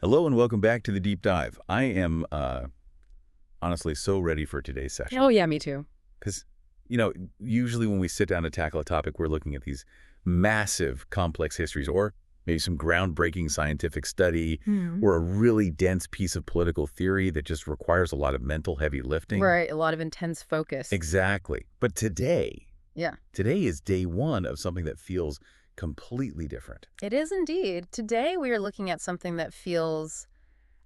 Hello and welcome back to the Deep Dive. I am honestly so ready for today's session. Oh, yeah, me too. Because, usually when we sit down to tackle a topic, we're looking at these massive, complex histories or maybe some groundbreaking scientific study or a really dense piece of political theory that just requires a lot of mental heavy lifting. Right, a lot of intense focus. Exactly. But today is day one of something that feels completely different. It is indeed. Today we are looking at something that feels,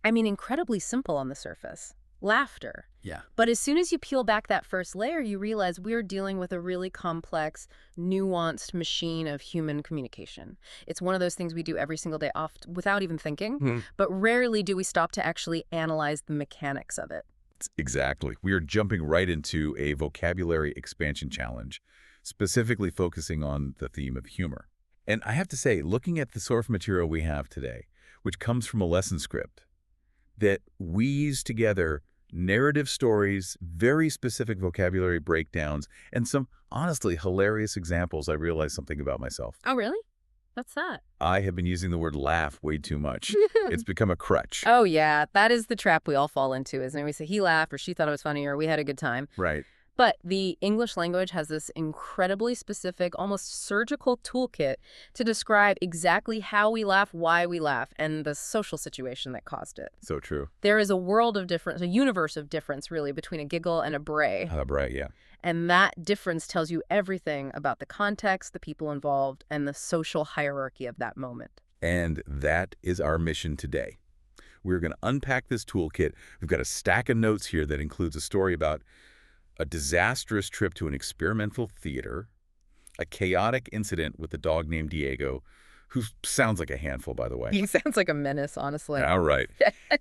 incredibly simple on the surface. Laughter. Yeah. But as soon as you peel back that first layer, you realize we're dealing with a really complex, nuanced machine of human communication. It's one of those things we do every single day without even thinking, but rarely do we stop to actually analyze the mechanics of it. Exactly. We are jumping right into a vocabulary expansion challenge, specifically focusing on the theme of humor. And I have to say, looking at the source material we have today, which comes from a lesson script that weaves together narrative stories, very specific vocabulary breakdowns, and some honestly hilarious examples, I realized something about myself. Oh, really? What's that? I have been using the word laugh way too much. It's become a crutch. Oh, yeah. That is the trap we all fall into, isn't it? We say he laughed or she thought it was funny or we had a good time. Right. But the English language has this incredibly specific, almost surgical toolkit to describe exactly how we laugh, why we laugh, and the social situation that caused it. So true. There is a world of difference, a universe of difference, really, between a giggle and a bray. A bray, yeah. And that difference tells you everything about the context, the people involved, and the social hierarchy of that moment. And that is our mission today. We're going to unpack this toolkit. We've got a stack of notes here that includes a story about a disastrous trip to an experimental theater, a chaotic incident with a dog named Diego, who sounds like a handful, by the way. He sounds like a menace, honestly. All right.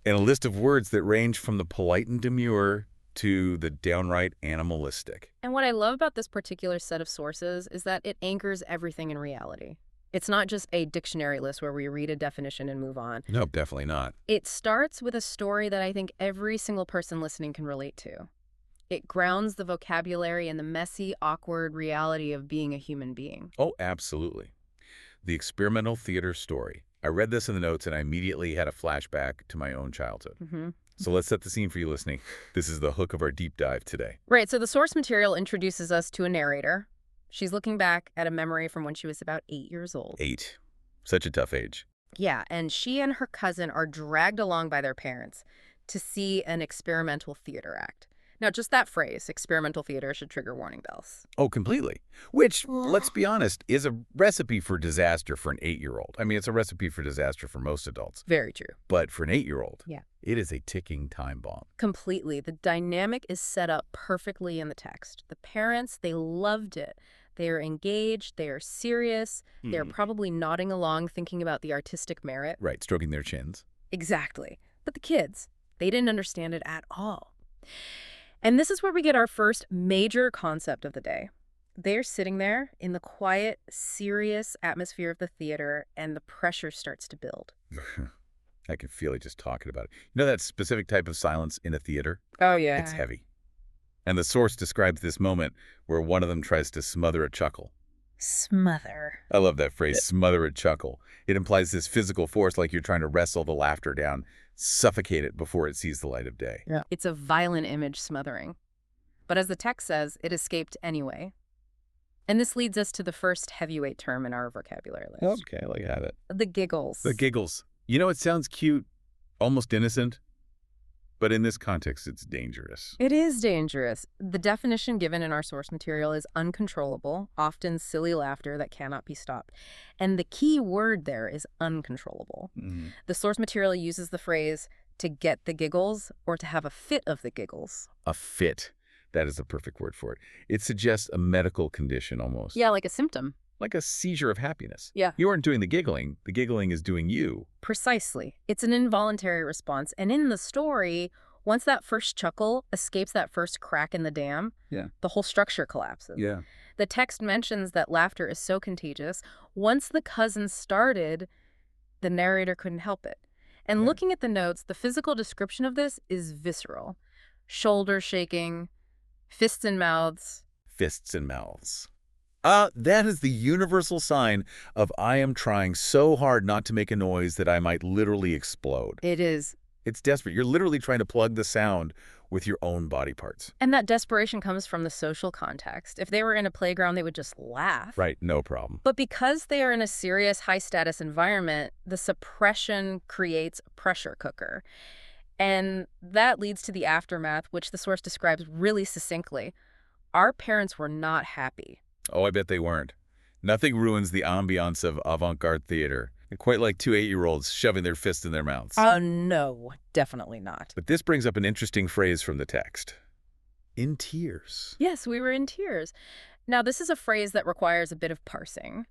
And a list of words that range from the polite and demure to the downright animalistic. And what I love about this particular set of sources is that it anchors everything in reality. It's not just a dictionary list where we read a definition and move on. No, definitely not. It starts with a story that I think every single person listening can relate to. It grounds the vocabulary in the messy, awkward reality of being a human being. Oh, absolutely. The experimental theater story. I read this in the notes and I immediately had a flashback to my own childhood. So let's set the scene for you listening. This is the hook of our deep dive today. Right, so the source material introduces us to a narrator. She's looking back at a memory from when she was about 8 years old. 8. Such a tough age. Yeah, and she and her cousin are dragged along by their parents to see an experimental theater act. Now, just that phrase, experimental theater, should trigger warning bells. Oh, completely. Which, let's be honest, is a recipe for disaster for an 8-year-old. I mean, it's a recipe for disaster for most adults. Very true. But for an 8-year-old, yeah, it is a ticking time bomb. Completely. The dynamic is set up perfectly in the text. The parents, they loved it. They are engaged. They are serious. They're probably nodding along, thinking about the artistic merit. Right, stroking their chins. Exactly. But the kids, they didn't understand it at all. And this is where we get our first major concept of the day. They're sitting there in the quiet, serious atmosphere of the theater, and the pressure starts to build. I can feel it just talking about it. You know that specific type of silence in a theater? Oh, yeah. It's heavy. And the source describes this moment where one of them tries to smother a chuckle. Smother. I love that phrase, smother a chuckle. It implies this physical force like you're trying to wrestle the laughter down, suffocate it before it sees the light of day. Yeah. It's a violent image, smothering. But as the text says, it escaped anyway. And this leads us to the first heavyweight term in our vocabulary list. Okay, like have it. The giggles. The giggles. You know, it sounds cute, almost innocent. But in this context, it's dangerous. It is dangerous. The definition given in our source material is uncontrollable, often silly laughter that cannot be stopped. And the key word there is uncontrollable. The source material uses the phrase to get the giggles or to have a fit of the giggles. A fit. That is the perfect word for it. It suggests a medical condition almost. Yeah, like a symptom. Like a seizure of happiness. Yeah. You aren't doing the giggling is doing you. Precisely. It's an involuntary response. And in the story, once that first chuckle escapes that first crack in the dam, the whole structure collapses. Yeah. The text mentions that laughter is so contagious. Once the cousin started, the narrator couldn't help it. And looking at the notes, the physical description of this is visceral. Shoulder shaking, fists in mouths. Fists in mouths. That is the universal sign of I am trying so hard not to make a noise that I might literally explode. It is. It's desperate. You're literally trying to plug the sound with your own body parts. And that desperation comes from the social context. If they were in a playground, they would just laugh. Right, no problem. But because they are in a serious, high-status environment, the suppression creates a pressure cooker. And that leads to the aftermath, which the source describes really succinctly. Our parents were not happy. Oh, I bet they weren't. Nothing ruins the ambiance of avant-garde theater. Quite like two 8-year-olds shoving their fists in their mouths. No, definitely not. But this brings up an interesting phrase from the text. In tears. Yes, we were in tears. Now, this is a phrase that requires a bit of parsing.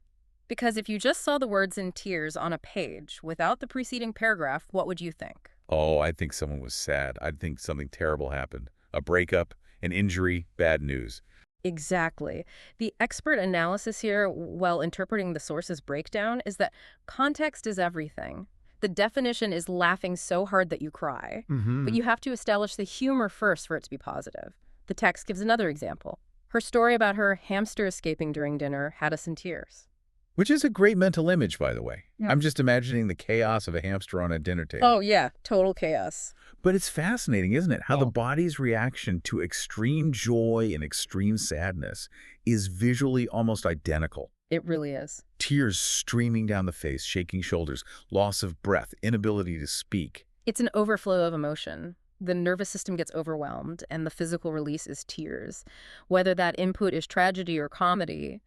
Because if you just saw the words in tears on a page without the preceding paragraph, what would you think? Oh, I'd think someone was sad. I'd think something terrible happened. A breakup, an injury, bad news. Exactly. The expert analysis here, while interpreting the source's breakdown, is that context is everything. The definition is laughing so hard that you cry. But you have to establish the humor first for it to be positive. The text gives another example. Her story about her hamster escaping during dinner had us in tears. Which is a great mental image, by the way. Yeah. I'm just imagining the chaos of a hamster on a dinner table. Oh, yeah. Total chaos. But it's fascinating, isn't it? How the Oh. body's reaction to extreme joy and extreme sadness is visually almost identical. It really is. Tears streaming down the face, shaking shoulders, loss of breath, inability to speak. It's an overflow of emotion. The nervous system gets overwhelmed, and the physical release is tears. Whether that input is tragedy or comedy,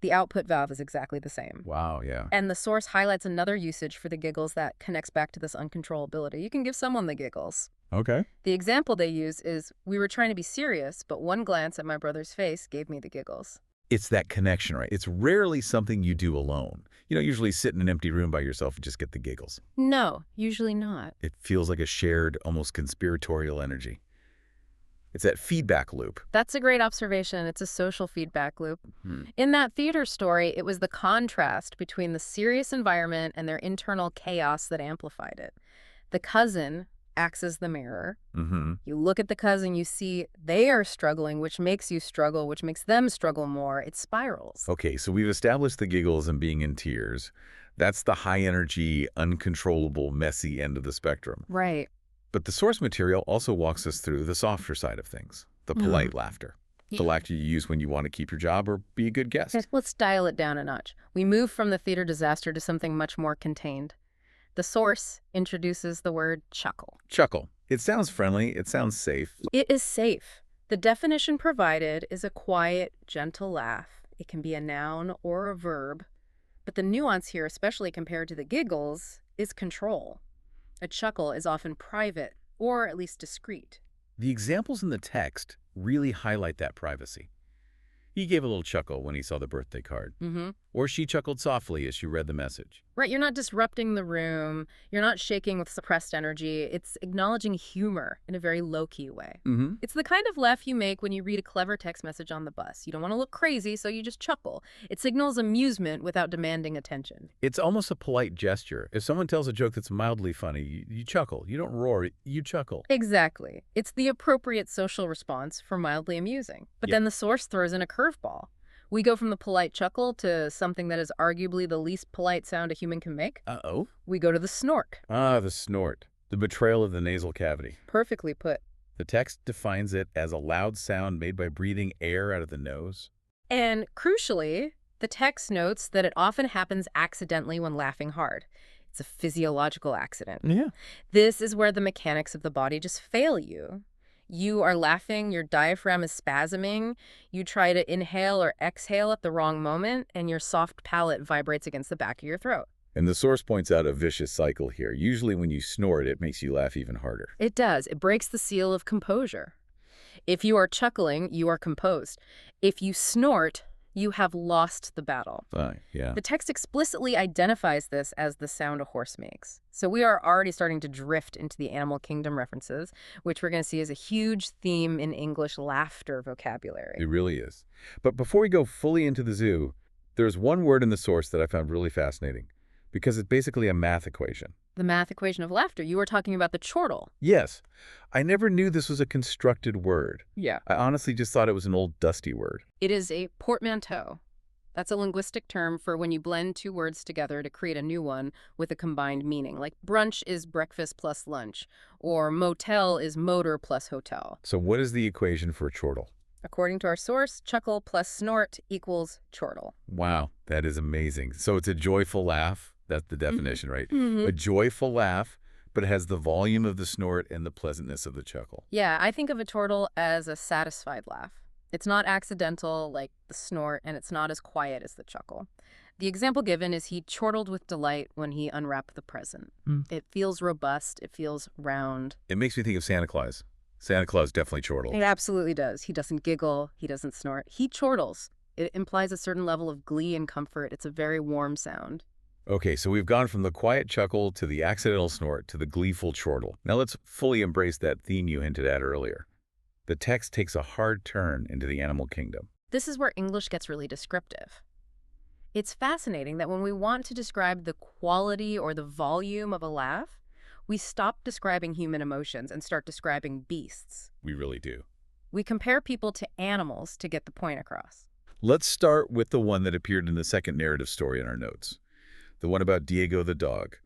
the output valve is exactly the same. Wow, yeah. And the source highlights another usage for the giggles that connects back to this uncontrollability. You can give someone the giggles. Okay. The example they use is, we were trying to be serious, but one glance at my brother's face gave me the giggles. It's that connection, right? It's rarely something you do alone. You don't usually sit in an empty room by yourself and just get the giggles. No, usually not. It feels like a shared, almost conspiratorial energy. It's that feedback loop. That's a great observation. It's a social feedback loop. In that theater story, it was the contrast between the serious environment and their internal chaos that amplified it. The cousin acts as the mirror. You look at the cousin, you see they are struggling, which makes you struggle, which makes them struggle more. It spirals. Okay, so we've established the giggles and being in tears. That's the high-energy, uncontrollable, messy end of the spectrum. Right. But the source material also walks us through the softer side of things, the polite laughter. The laughter you use when you want to keep your job or be a good guest. Let's dial it down a notch. We move from the theater disaster to something much more contained. The source introduces the word chuckle. Chuckle. It sounds friendly. It sounds safe. It is safe. The definition provided is a quiet, gentle laugh. It can be a noun or a verb. But the nuance here, especially compared to the giggles, is control. A chuckle is often private, or at least discreet. The examples in the text really highlight that privacy. He gave a little chuckle when he saw the birthday card. Or she chuckled softly as she read the message. Right, you're not disrupting the room. You're not shaking with suppressed energy. It's acknowledging humor in a very low-key way. It's the kind of laugh you make when you read a clever text message on the bus. You don't want to look crazy, so you just chuckle. It signals amusement without demanding attention. It's almost a polite gesture. If someone tells a joke that's mildly funny, you chuckle. You don't roar, you chuckle. Exactly. It's the appropriate social response for mildly amusing. But then the source throws in a curveball. We go from the polite chuckle to something that is arguably the least polite sound a human can make. Uh-oh. We go to the snork. Ah, the snort. The betrayal of the nasal cavity. Perfectly put. The text defines it as a loud sound made by breathing air out of the nose. And crucially, the text notes that it often happens accidentally when laughing hard. It's a physiological accident. Yeah. This is where the mechanics of the body just fail you. You are laughing, your diaphragm is spasming, you try to inhale or exhale at the wrong moment, and your soft palate vibrates against the back of your throat. And the source points out a vicious cycle here. Usually when you snort, it makes you laugh even harder. It does. It breaks the seal of composure. If you are chuckling, you are composed. If you snort, you have lost the battle. Yeah. The text explicitly identifies this as the sound a horse makes. So we are already starting to drift into the animal kingdom references, which we're going to see as a huge theme in English laughter vocabulary. It really is. But before we go fully into the zoo, there's one word in the source that I found really fascinating, because it's basically a math equation. The math equation of laughter. You were talking about the chortle. Yes. I never knew this was a constructed word. Yeah. I honestly just thought it was an old dusty word. It is a portmanteau. That's a linguistic term for when you blend two words together to create a new one with a combined meaning. Like brunch is breakfast plus lunch, or motel is motor plus hotel. So what is the equation for chortle? According to our source, chuckle plus snort equals chortle. Wow, that is amazing. So it's a joyful laugh. That's the definition, right? Mm-hmm. A joyful laugh, but it has the volume of the snort and the pleasantness of the chuckle. Yeah, I think of a chortle as a satisfied laugh. It's not accidental like the snort, and it's not as quiet as the chuckle. The example given is he chortled with delight when he unwrapped the present. It feels robust. It feels round. It makes me think of Santa Claus. Santa Claus definitely chortled. It absolutely does. He doesn't giggle. He doesn't snort. He chortles. It implies a certain level of glee and comfort. It's a very warm sound. Okay, so we've gone from the quiet chuckle to the accidental snort to the gleeful chortle. Now let's fully embrace that theme you hinted at earlier. The text takes a hard turn into the animal kingdom. This is where English gets really descriptive. It's fascinating that when we want to describe the quality or the volume of a laugh, we stop describing human emotions and start describing beasts. We really do. We compare people to animals to get the point across. Let's start with the one that appeared in the second narrative story in our notes. The one about Diego the dog.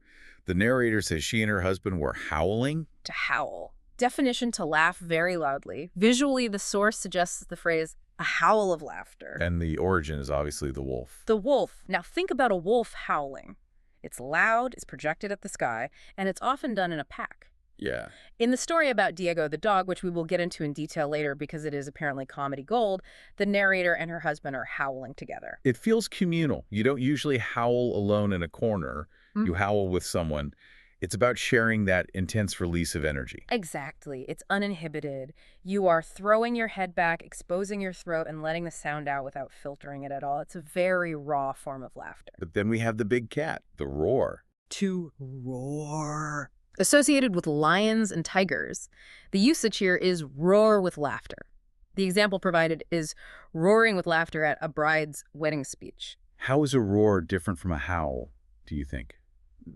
The narrator says she and her husband were howling. To howl. Definition: to laugh very loudly. Visually, the source suggests the phrase, a howl of laughter. And the origin is obviously the wolf. The wolf. Now think about a wolf howling. It's loud, it's projected at the sky, and it's often done in a pack. Yeah. In the story about Diego the dog, which we will get into in detail later because it is apparently comedy gold, the narrator and her husband are howling together. It feels communal. You don't usually howl alone in a corner. You howl with someone. It's about sharing that intense release of energy. Exactly. It's uninhibited. You are throwing your head back, exposing your throat, and letting the sound out without filtering it at all. It's a very raw form of laughter. But then we have the big cat, the roar. To roar. Associated with lions and tigers, the usage here is roar with laughter. The example provided is roaring with laughter at a bride's wedding speech. How is a roar different from a howl, do you think,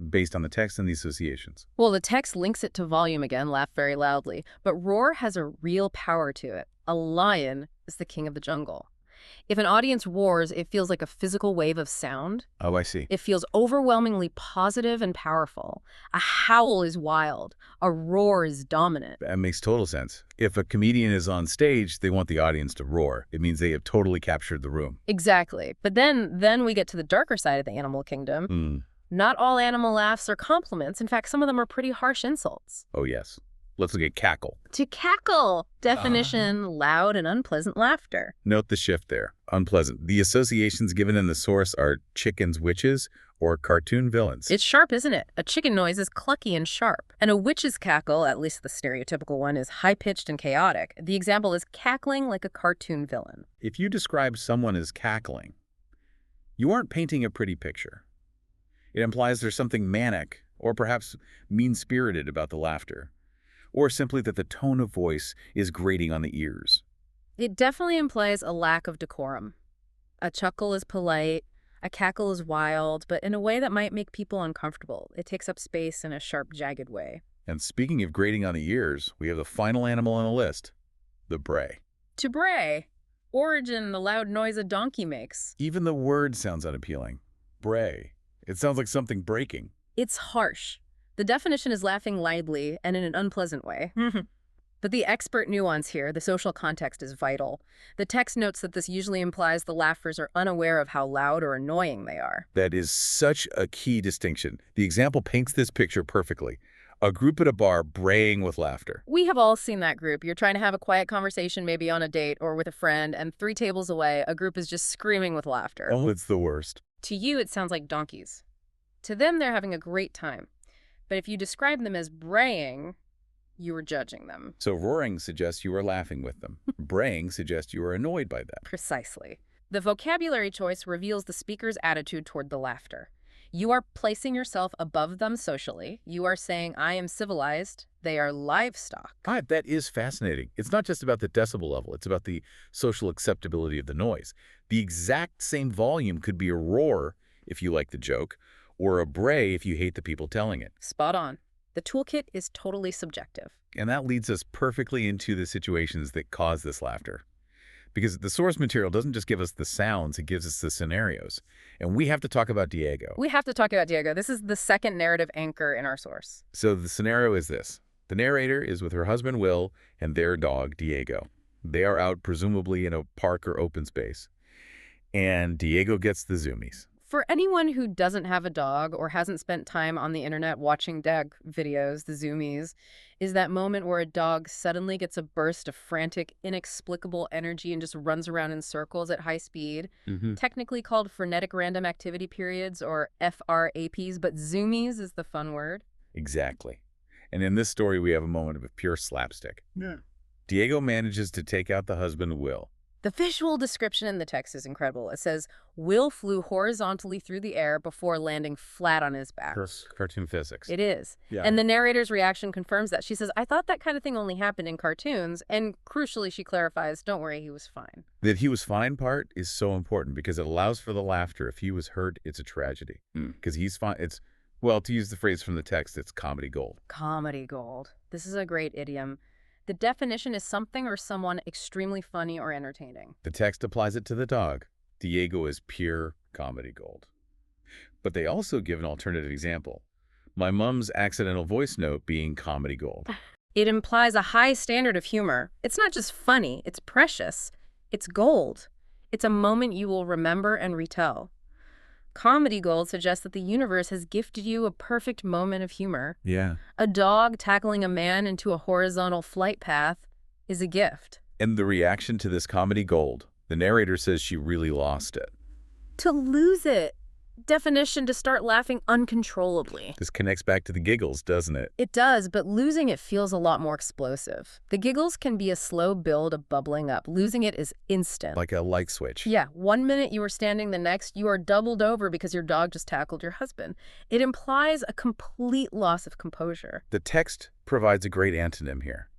based on the text and the associations? Well, the text links it to volume again, laugh very loudly, but roar has a real power to it. A lion is the king of the jungle. If an audience roars, it feels like a physical wave of sound. Oh, I see. It feels overwhelmingly positive and powerful. A howl is wild. A roar is dominant. That makes total sense. If a comedian is on stage, they want the audience to roar. It means they have totally captured the room. Exactly. But then we get to the darker side of the animal kingdom. Not all animal laughs are compliments. In fact, some of them are pretty harsh insults. Oh, yes. Let's look at cackle. To cackle. Definition, loud and unpleasant laughter. Note the shift there. Unpleasant. The associations given in the source are chickens, witches, or cartoon villains. It's sharp, isn't it? A chicken noise is clucky and sharp. And a witch's cackle, at least the stereotypical one, is high-pitched and chaotic. The example is cackling like a cartoon villain. If you describe someone as cackling, you aren't painting a pretty picture. It implies there's something manic or perhaps mean-spirited about the laughter, or simply that the tone of voice is grating on the ears. It definitely implies a lack of decorum. A chuckle is polite, a cackle is wild, but in a way that might make people uncomfortable. It takes up space in a sharp, jagged way. And speaking of grating on the ears, we have the final animal on the list, the bray. To bray. Origin, the loud noise a donkey makes. Even the word sounds unappealing. Bray. It sounds like something breaking. It's harsh. The definition is laughing loudly and in an unpleasant way. But the expert nuance here, the social context, is vital. The text notes that this usually implies the laughers are unaware of how loud or annoying they are. That is such a key distinction. The example paints this picture perfectly. A group at a bar braying with laughter. We have all seen that group. You're trying to have a quiet conversation, maybe on a date or with a friend, and 3 tables away, a group is just screaming with laughter. Oh, it's the worst. To you, it sounds like donkeys. To them, they're having a great time. But if you describe them as braying, you are judging them. So roaring suggests you are laughing with them. Braying suggests you are annoyed by them. Precisely. The vocabulary choice reveals the speaker's attitude toward the laughter. You are placing yourself above them socially. You are saying, I am civilized. They are livestock. That is fascinating. It's not just about the decibel level. It's about the social acceptability of the noise. The exact same volume could be a roar if you like the joke, or a bray if you hate the people telling it. Spot on. The toolkit is totally subjective. And that leads us perfectly into the situations that cause this laughter. because the source material doesn't just give us the sounds, it gives us the scenarios. And we have to talk about Diego. We have to talk about Diego. This is the second narrative anchor in our source. So the scenario is this. The narrator is with her husband, Will, and their dog, Diego. They are out, presumably in a park or open space. And Diego gets the zoomies. For anyone who doesn't have a dog or hasn't spent time on the internet watching dog videos, the zoomies, is that moment where a dog suddenly gets a burst of frantic, inexplicable energy and just runs around in circles at high speed, technically called frenetic random activity periods or FRAPs, but zoomies is the fun word. Exactly. And in this story, we have a moment of pure slapstick. Yeah. Diego manages to take out the husband, Will. The visual description in the text is incredible. It says, Will flew horizontally through the air before landing flat on his back. Cartoon physics. It is. Yeah. And the narrator's reaction confirms that. She says, I thought that kind of thing only happened in cartoons. And crucially, she clarifies, don't worry, he was fine. That he was fine part is so important because it allows for the laughter. If he was hurt, it's a tragedy. Because he's fine. It's, well, to use the phrase from the text, it's comedy gold. Comedy gold. This is a great idiom. The definition is something or someone extremely funny or entertaining. The text applies it to the dog. Diego is pure comedy gold. But they also give an alternative example. My mom's accidental voice note being comedy gold. It implies a high standard of humor. It's not just funny, it's precious. It's gold. It's a moment you will remember and retell. Comedy gold suggests that the universe has gifted you a perfect moment of humor. Yeah. A dog tackling a man into a horizontal flight path is a gift. And the reaction to this comedy gold, the narrator says she really lost it. To lose it. Definition, to start laughing uncontrollably. This connects back to the giggles, doesn't it? It does, but losing it feels a lot more explosive. The giggles can be a slow build of bubbling up. Losing it is instant. Like a light switch. Yeah, 1 minute you are standing, the next you are doubled over because your dog just tackled your husband. It implies a complete loss of composure. The text provides a great antonym here.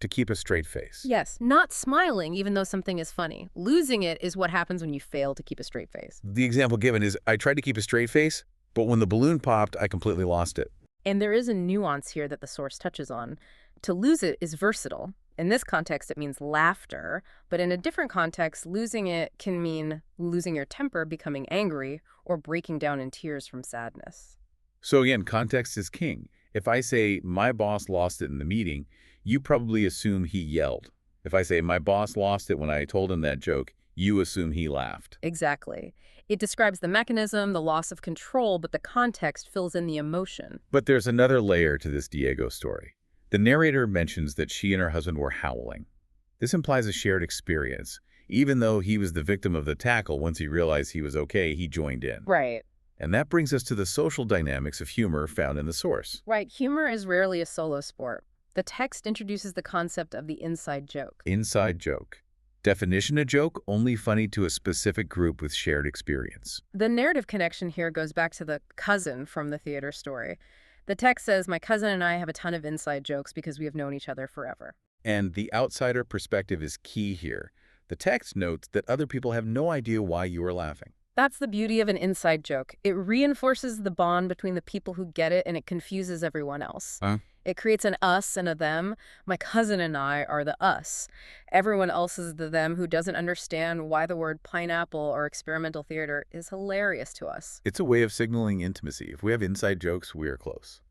To keep a straight face. Yes, not smiling even though something is funny. Losing it is what happens when you fail to keep a straight face. The example given is, I tried to keep a straight face, but when the balloon popped, I completely lost it. And there is a nuance here that the source touches on. To lose it is versatile. In this context, it means laughter, but in a different context, losing it can mean losing your temper, becoming angry, or breaking down in tears from sadness. So again, context is king. If I say, my boss lost it in the meeting, you probably assume he yelled. If I say, my boss lost it when I told him that joke, you assume he laughed. Exactly. It describes the mechanism, the loss of control, but the context fills in the emotion. But there's another layer to this Diego story. The narrator mentions that she and her husband were howling. This implies a shared experience. Even though he was the victim of the tackle, once he realized he was okay, he joined in. Right. And that brings us to the social dynamics of humor found in the source. Right. Humor is rarely a solo sport. The text introduces the concept of the inside joke. Inside joke. Definition: a joke only funny to a specific group with shared experience. The narrative connection here goes back to the cousin from the theater story. The text says, my cousin and I have a ton of inside jokes because we have known each other forever. And the outsider perspective is key here. The text notes that other people have no idea why you are laughing. That's the beauty of an inside joke. It reinforces the bond between the people who get it, and it confuses everyone else. It creates an us and a them. My cousin and I are the us. Everyone else is the them who doesn't understand why the word pineapple or experimental theater is hilarious to us. It's a way of signaling intimacy. If we have inside jokes, we are close.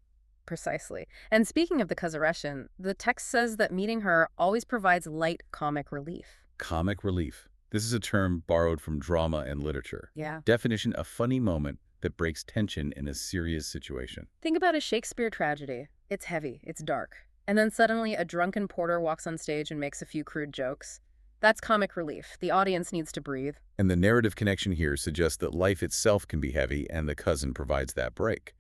Precisely. And speaking of the Kazareshin, the text says that meeting her always provides light comic relief. Comic relief. This is a term borrowed from drama and literature. Yeah. Definition: a funny moment that breaks tension in a serious situation. Think about a Shakespeare tragedy. It's heavy, it's dark. And then suddenly a drunken porter walks on stage and makes a few crude jokes. That's comic relief. The audience needs to breathe. And the narrative connection here suggests that life itself can be heavy, and the cousin provides that break.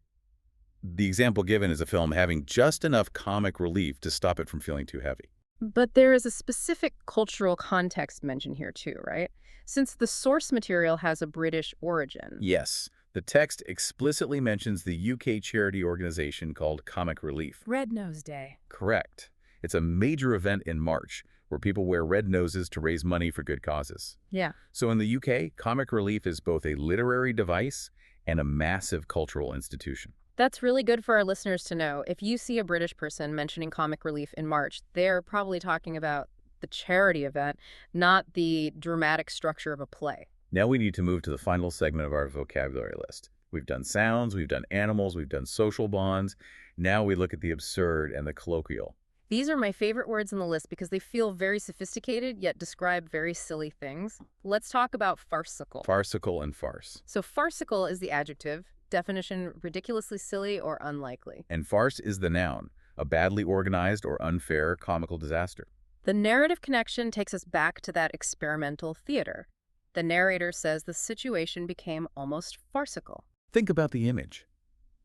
The example given is a film having just enough comic relief to stop it from feeling too heavy. But there is a specific cultural context mentioned here too, right? Since the source material has a British origin. Yes. The text explicitly mentions the UK charity organization called Comic Relief. Red Nose Day. Correct. It's a major event in March where people wear red noses to raise money for good causes. Yeah. So in the UK, Comic Relief is both a literary device and a massive cultural institution. That's really good for our listeners to know. If you see a British person mentioning comic relief in March, they're probably talking about the charity event, not the dramatic structure of a play. Now we need to move to the final segment of our vocabulary list. We've done sounds, we've done animals, we've done social bonds. Now we look at the absurd and the colloquial. These are my favorite words on the list because they feel very sophisticated, yet describe very silly things. Let's talk about farcical. Farcical and farce. So farcical is the adjective. Definition, ridiculously silly or unlikely. And farce is the noun, a badly organized or unfair comical disaster. The narrative connection takes us back to that experimental theater. The narrator says the situation became almost farcical. Think about the image.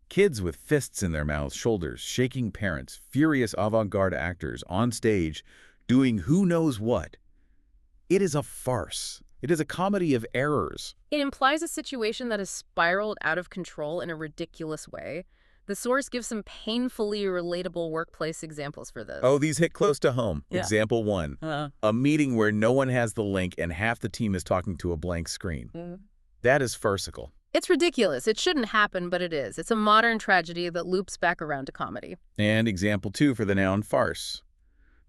Kids with fists in their mouths, shoulders, shaking parents, furious avant-garde actors on stage doing who knows what. It is a farce. It is a comedy of errors. It implies a situation that has spiraled out of control in a ridiculous way. The source gives some painfully relatable workplace examples for this. Oh, these hit close to home. Yeah. Example 1. A meeting where no one has the link and half the team is talking to a blank screen. That is farcical. It's ridiculous. It shouldn't happen, but it is. It's a modern tragedy that loops back around to comedy. And example 2 for the noun farce.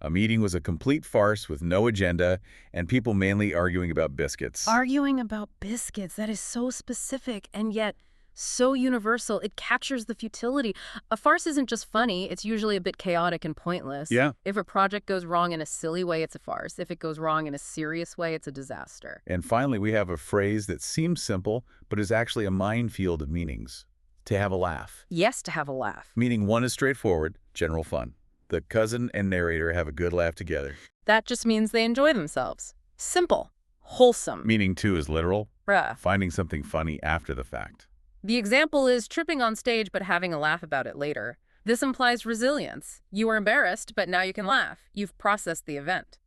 A meeting was a complete farce with no agenda and people mainly arguing about biscuits. Arguing about biscuits. That is so specific and yet so universal. It captures the futility. A farce isn't just funny. It's usually a bit chaotic and pointless. Yeah. If a project goes wrong in a silly way, it's a farce. If it goes wrong in a serious way, it's a disaster. And finally, we have a phrase that seems simple, but is actually a minefield of meanings. To have a laugh. Yes, to have a laugh. Meaning 1 is straightforward, general fun. The cousin and narrator have a good laugh together. That just means they enjoy themselves. Simple. Wholesome. Meaning 2 is literal, Bruh. finding something funny after the fact. The example is tripping on stage but having a laugh about it later. This implies resilience. You were embarrassed, but now you can laugh. You've processed the event.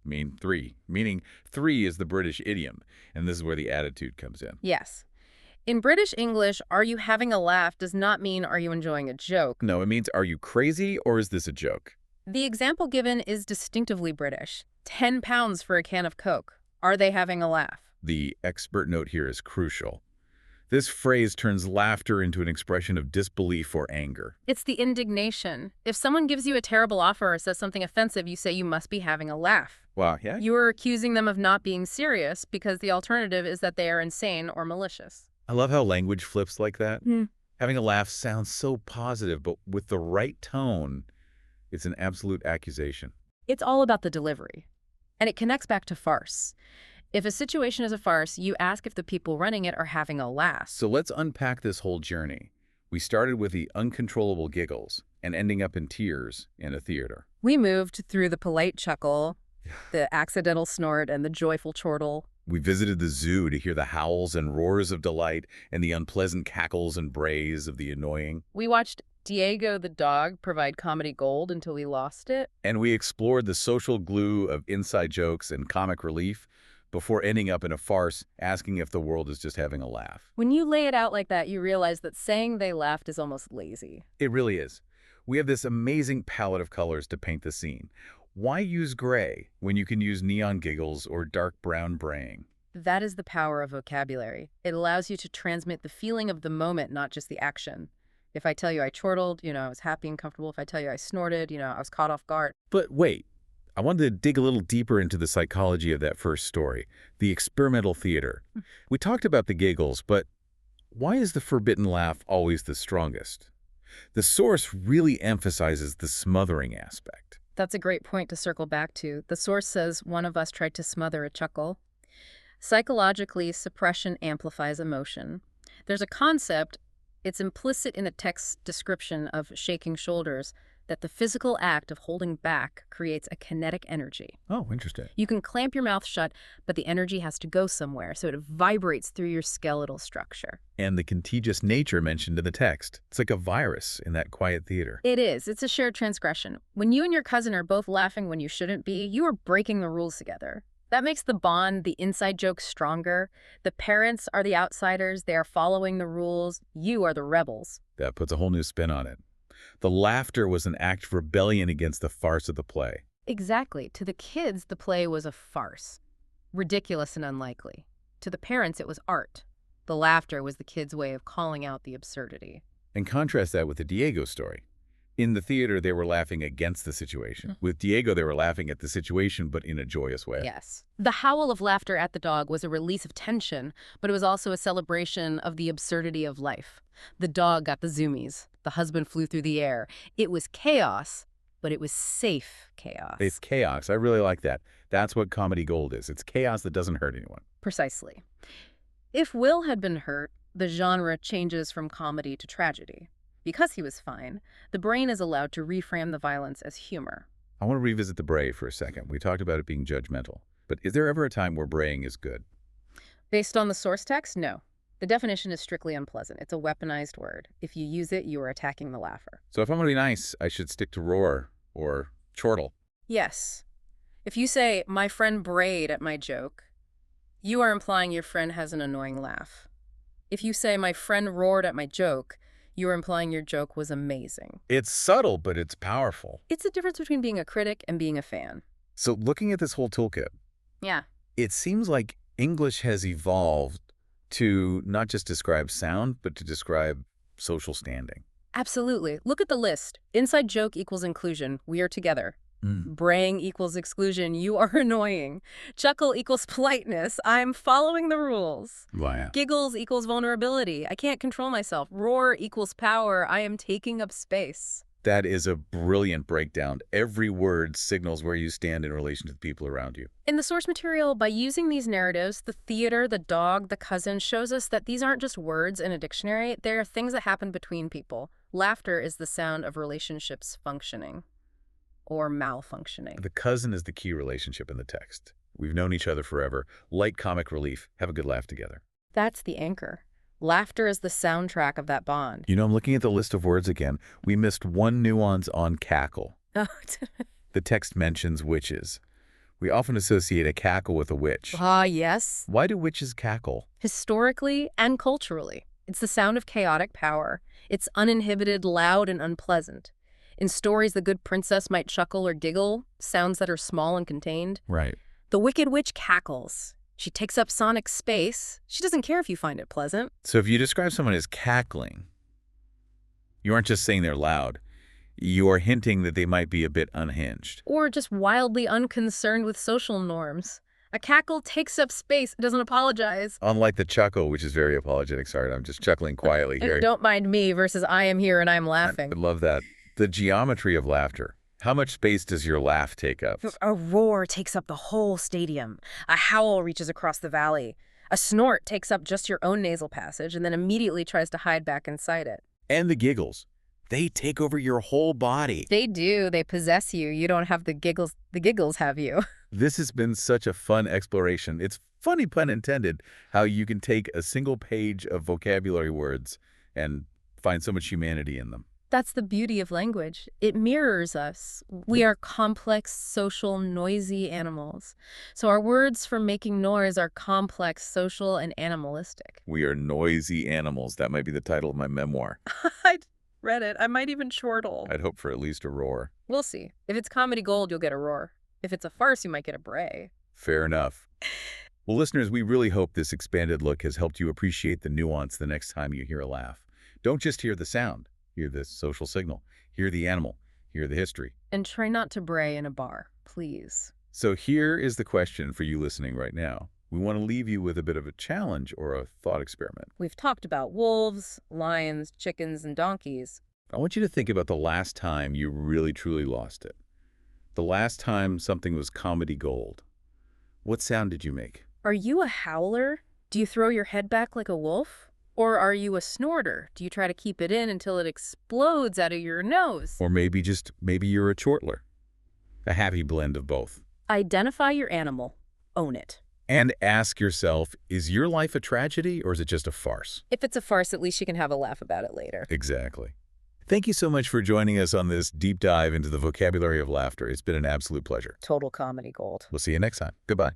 Meaning 3 is the British idiom, and this is where the attitude comes in. Yes. In British English, are you having a laugh does not mean are you enjoying a joke. No, it means are you crazy or is this a joke? The example given is distinctively British. £10 for a can of Coke. Are they having a laugh? The expert note here is crucial. This phrase turns laughter into an expression of disbelief or anger. It's the indignation. If someone gives you a terrible offer or says something offensive, you say you must be having a laugh. Wow, yeah? You are accusing them of not being serious because the alternative is that they are insane or malicious. I love how language flips like that. Having a laugh sounds so positive, but with the right tone, it's an absolute accusation. It's all about the delivery. And it connects back to farce. If a situation is a farce, you ask if the people running it are having a laugh. So let's unpack this whole journey. We started with the uncontrollable giggles and ending up in tears in a theater. We moved through the polite chuckle, the accidental snort, and the joyful chortle. We visited the zoo to hear the howls and roars of delight and the unpleasant cackles and brays of the annoying. We watched Diego the dog provide comedy gold until we lost it. And we explored the social glue of inside jokes and comic relief before ending up in a farce asking if the world is just having a laugh. When you lay it out like that, you realize that saying they laughed is almost lazy. It really is. We have this amazing palette of colors to paint the scene. Why use gray when you can use neon giggles or dark brown braying? That is the power of vocabulary. It allows you to transmit the feeling of the moment, not just the action. If I tell you I chortled, I was happy and comfortable. If I tell you I snorted, I was caught off guard. But wait. I wanted to dig a little deeper into the psychology of that first story, the experimental theater. We talked about the giggles, but why is the forbidden laugh always the strongest? The source really emphasizes the smothering aspect. That's a great point to circle back to. The source says one of us tried to smother a chuckle. Psychologically, suppression amplifies emotion. There's a concept, it's implicit in the text's description of shaking shoulders, that the physical act of holding back creates a kinetic energy. Oh, interesting. You can clamp your mouth shut, but the energy has to go somewhere, so it vibrates through your skeletal structure. And the contagious nature mentioned in the text. It's like a virus in that quiet theater. It is. It's a shared transgression. When you and your cousin are both laughing when you shouldn't be, you are breaking the rules together. That makes the bond, the inside joke, stronger. The parents are the outsiders. They are following the rules. You are the rebels. That puts a whole new spin on it. The laughter was an act of rebellion against the farce of the play. Exactly. To the kids, the play was a farce. Ridiculous and unlikely. To the parents, it was art. The laughter was the kids' way of calling out the absurdity. And contrast that with the Diego story. In the theater, they were laughing against the situation. With Diego, they were laughing at the situation, but in a joyous way. Yes. The howl of laughter at the dog was a release of tension, but it was also a celebration of the absurdity of life. The dog got the zoomies. The husband flew through the air. It was chaos, but it was safe chaos. It's chaos. I really like that. That's what comedy gold is. It's chaos that doesn't hurt anyone. Precisely. If Will had been hurt, the genre changes from comedy to tragedy. Because he was fine, the brain is allowed to reframe the violence as humor. I want to revisit the bray for a second. We talked about it being judgmental. But is there ever a time where braying is good? Based on the source text, no. The definition is strictly unpleasant. It's a weaponized word. If you use it, you are attacking the laugher. So if I'm going to be nice, I should stick to roar or chortle. Yes. If you say, my friend brayed at my joke, you are implying your friend has an annoying laugh. If you say, my friend roared at my joke, you are implying your joke was amazing. It's subtle, but it's powerful. It's the difference between being a critic and being a fan. So looking at this whole toolkit, Yeah. it seems like English has evolved to not just describe sound, but to describe social standing. Absolutely. Look at the list. Inside joke equals inclusion. We are together. Braying equals exclusion. You are annoying. Chuckle equals politeness. I'm following the rules. Wow. Giggles equals vulnerability. I can't control myself. Roar equals power. I am taking up space. That is a brilliant breakdown. Every word signals where you stand in relation to the people around you. In the source material, by using these narratives, the theater, the dog, the cousin shows us that these aren't just words in a dictionary. They are things that happen between people. Laughter is the sound of relationships functioning or malfunctioning. The cousin is the key relationship in the text. We've known each other forever. Light comic relief. Have a good laugh together. That's the anchor. Laughter is the soundtrack of that bond. You know, I'm looking at the list of words again. We missed one nuance on cackle. The text mentions witches. We often associate a cackle with a witch. Yes. Why do witches cackle? Historically and culturally, it's the sound of chaotic power. It's uninhibited, loud, and unpleasant. In stories, the good princess might chuckle or giggle, sounds that are small and contained. Right. The wicked witch cackles. She takes up sonic space. She doesn't care if you find it pleasant. So if you describe someone as cackling, you aren't just saying they're loud. You are hinting that they might be a bit unhinged. Or just wildly unconcerned with social norms. A cackle takes up space, doesn't apologize. Unlike the chuckle, which is very apologetic. Sorry, I'm just chuckling quietly here. Don't mind me versus I am here and I'm laughing. I love that. The geometry of laughter. How much space does your laugh take up? A roar takes up the whole stadium. A howl reaches across the valley. A snort takes up just your own nasal passage and then immediately tries to hide back inside it. And the giggles. They take over your whole body. They do. They possess you. You don't have the giggles. The giggles have you. This has been such a fun exploration. It's funny, pun intended, how you can take a single page of vocabulary words and find so much humanity in them. That's the beauty of language. It mirrors us. We are complex, social, noisy animals. So our words for making noise are complex, social, and animalistic. We are noisy animals. That might be the title of my memoir. I read it. I might even chortle. I'd hope for at least a roar. We'll see. If it's comedy gold, you'll get a roar. If it's a farce, you might get a bray. Fair enough. Well, listeners, we really hope this expanded look has helped you appreciate the nuance the next time you hear a laugh. Don't just hear the sound. Hear the social signal. Hear the animal. Hear the history. And try not to bray in a bar, please. So here is the question for you listening right now. We want to leave you with a bit of a challenge or a thought experiment. We've talked about wolves, lions, chickens, and donkeys. I want you to think about the last time you really, truly lost it. The last time something was comedy gold. What sound did you make? Are you a howler? Do you throw your head back like a wolf? Or are you a snorter? Do you try to keep it in until it explodes out of your nose? Or maybe you're a chortler. A happy blend of both. Identify your animal. Own it. And ask yourself, is your life a tragedy or is it just a farce? If it's a farce, at least you can have a laugh about it later. Exactly. Thank you so much for joining us on this deep dive into the vocabulary of laughter. It's been an absolute pleasure. Total comedy gold. We'll see you next time. Goodbye.